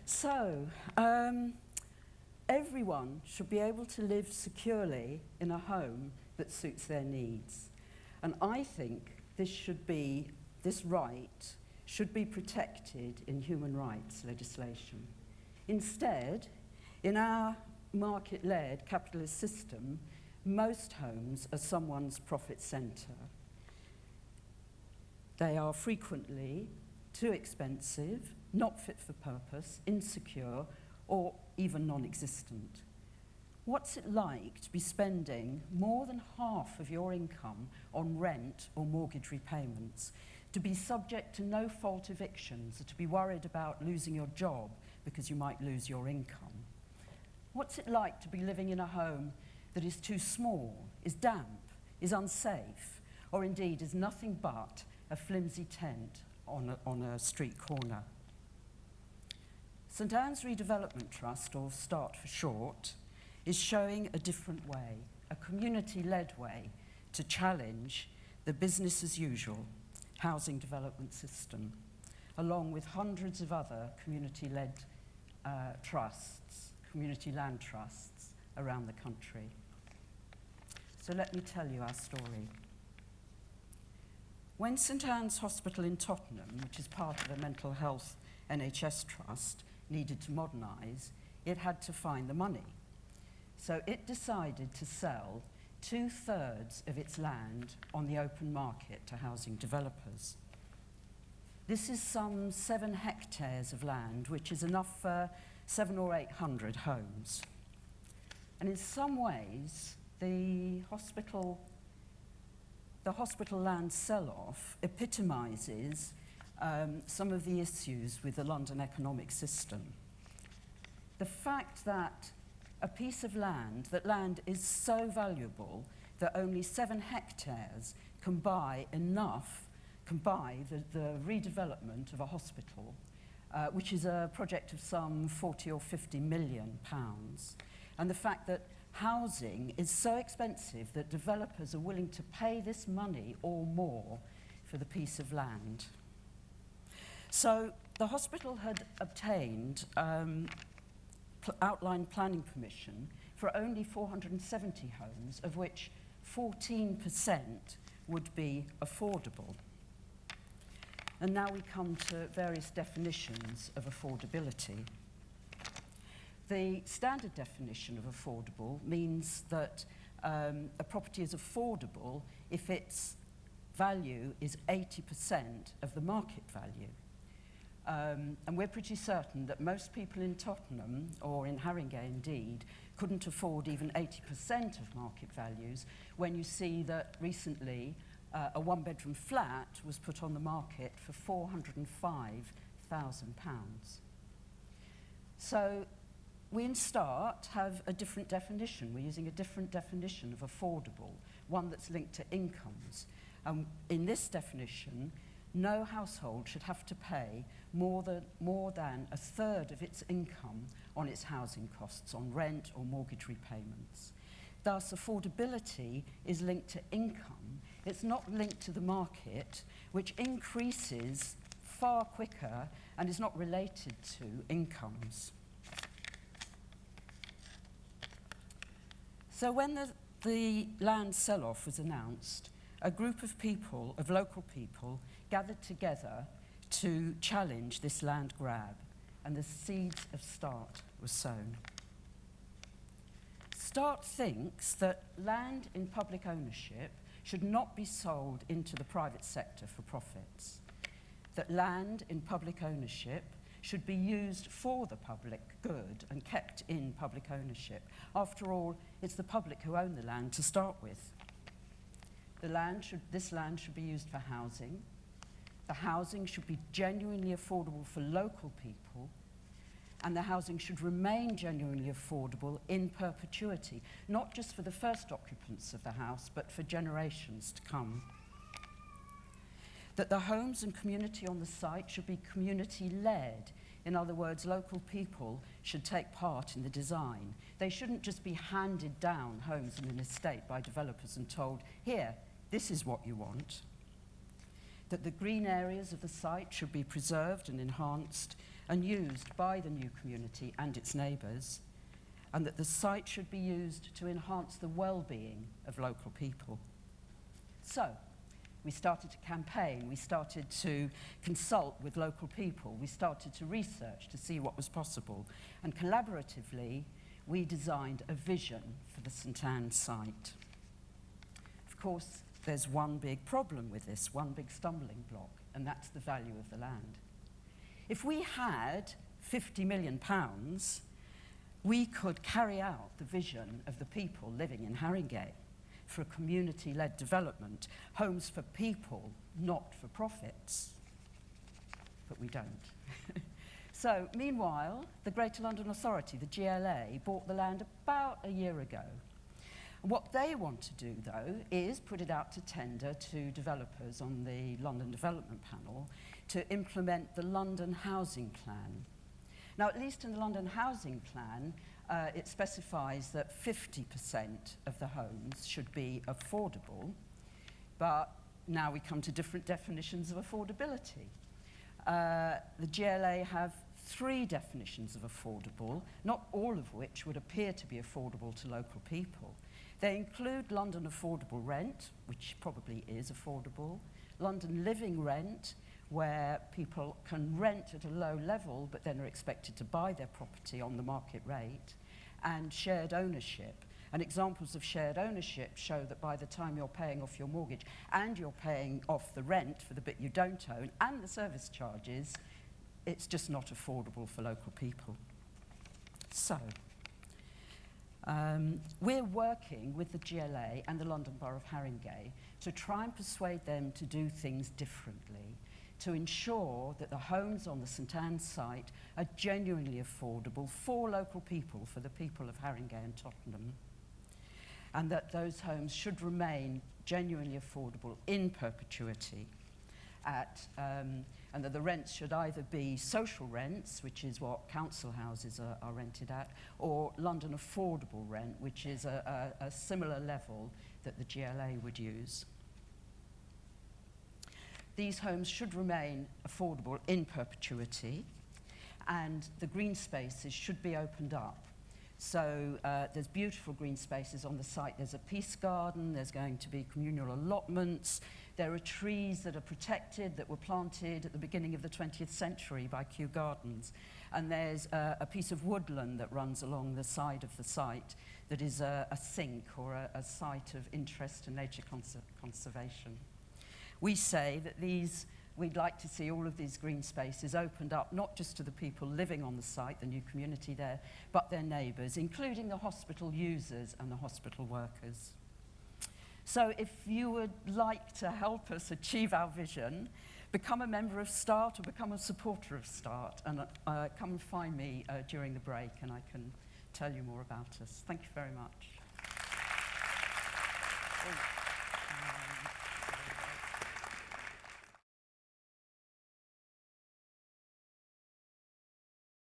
So, everyone should be able to live securely in a home that suits their needs. And I think this right should be protected in human rights legislation. Instead, in our market-led capitalist system, most homes are someone's profit centre. They are frequently too expensive, not fit for purpose, insecure, or even non-existent. What's it like to be spending more than half of your income on rent or mortgage repayments, to be subject to no-fault evictions, or to be worried about losing your job because you might lose your income? What's it like to be living in a home that is too small, is damp, is unsafe, or indeed is nothing but a flimsy tent on a street corner? St Anne's Redevelopment Trust, or START for short, is showing a different way, a community-led way to challenge the business-as-usual housing development system, along with hundreds of other community-led trusts, community land trusts around the country. So let me tell you our story. When St Anne's Hospital in Tottenham, which is part of a mental health NHS trust, needed to modernise, it had to find the money. So it decided to sell 2/3 of its land on the open market to housing developers. This is some 7 hectares of land, which is enough for 700 or 800 homes. And in some ways, the hospital land sell-off epitomises some of the issues with the London economic system. The fact that a piece of land, that land is so valuable that only 7 hectares can buy the redevelopment of a hospital, which is a project of some 40 or 50 million pounds. And the fact that housing is so expensive that developers are willing to pay this money or more for the piece of land. So the hospital had obtained outline planning permission for only 470 homes, of which 14% would be affordable. And now we come to various definitions of affordability. The standard definition of affordable means that a property is affordable if its value is 80% of the market value. And we're pretty certain that most people in Tottenham, or in Haringey indeed, couldn't afford even 80% of market values when you see that recently a one-bedroom flat was put on the market for £405,000. So we in START have a different definition. We're using a different definition of affordable, one that's linked to incomes. In this definition, no household should have to pay more than 1/3 of its income on its housing costs, on rent or mortgage repayments. Thus, affordability is linked to income. It's not linked to the market, which increases far quicker and is not related to incomes. So when the land sell-off was announced, a group of people, of local people, gathered together to challenge this land grab, and the seeds of START were sown. START thinks that land in public ownership should not be sold into the private sector for profits, that land in public ownership should be used for the public good and kept in public ownership. After all, it's the public who own the land to start with. This land should be used for housing. The housing should be genuinely affordable for local people, and the housing should remain genuinely affordable in perpetuity, not just for the first occupants of the house, but for generations to come. That the homes and community on the site should be community-led. In other words, local people should take part in the design. They shouldn't just be handed down homes in an estate by developers and told, here, this is what you want. That the green areas of the site should be preserved and enhanced, and used by the new community and its neighbours, and that the site should be used to enhance the well-being of local people. So, we started to campaign, we started to consult with local people, we started to research to see what was possible, and collaboratively, we designed a vision for the St Anne site. Of course, there's one big problem with this, one big stumbling block, and that's the value of the land. If we had £50 million, we could carry out the vision of the people living in Haringey for a community-led development, homes for people, not for profits. But we don't. So, meanwhile, the Greater London Authority, the GLA, bought the land about a year ago. What they want to do, though, is put it out to tender to developers on the London Development Panel to implement the London Housing Plan. Now, at least in the London Housing Plan, it specifies that 50% of the homes should be affordable, but now we come to different definitions of affordability. The GLA have 3 definitions of affordable, not all of which would appear to be affordable to local people. They include London affordable rent, which probably is affordable, London living rent, where people can rent at a low level but then are expected to buy their property on the market rate, and shared ownership. And examples of shared ownership show that by the time you're paying off your mortgage and you're paying off the rent for the bit you don't own and the service charges, it's just not affordable for local people. So, we're working with the GLA and the London Borough of Haringey to try and persuade them to do things differently, to ensure that the homes on the St Anne site are genuinely affordable for local people, for the people of Haringey and Tottenham, and that those homes should remain genuinely affordable in perpetuity, and that the rents should either be social rents, which is what council houses are rented at, or London affordable rent, which is a similar level that the GLA would use. These homes should remain affordable in perpetuity, and the green spaces should be opened up. So there's beautiful green spaces on the site. There's a peace garden, there's going to be communal allotments, there are trees that are protected that were planted at the beginning of the 20th century by Kew Gardens, and there's a piece of woodland that runs along the side of the site that is a sink or a site of interest in nature conservation. We say that we'd like to see all of these green spaces opened up, not just to the people living on the site, the new community there, but their neighbours, including the hospital users and the hospital workers. So if you would like to help us achieve our vision, become a member of START or become a supporter of START, and come and find me during the break and I can tell you more about us. Thank you very much.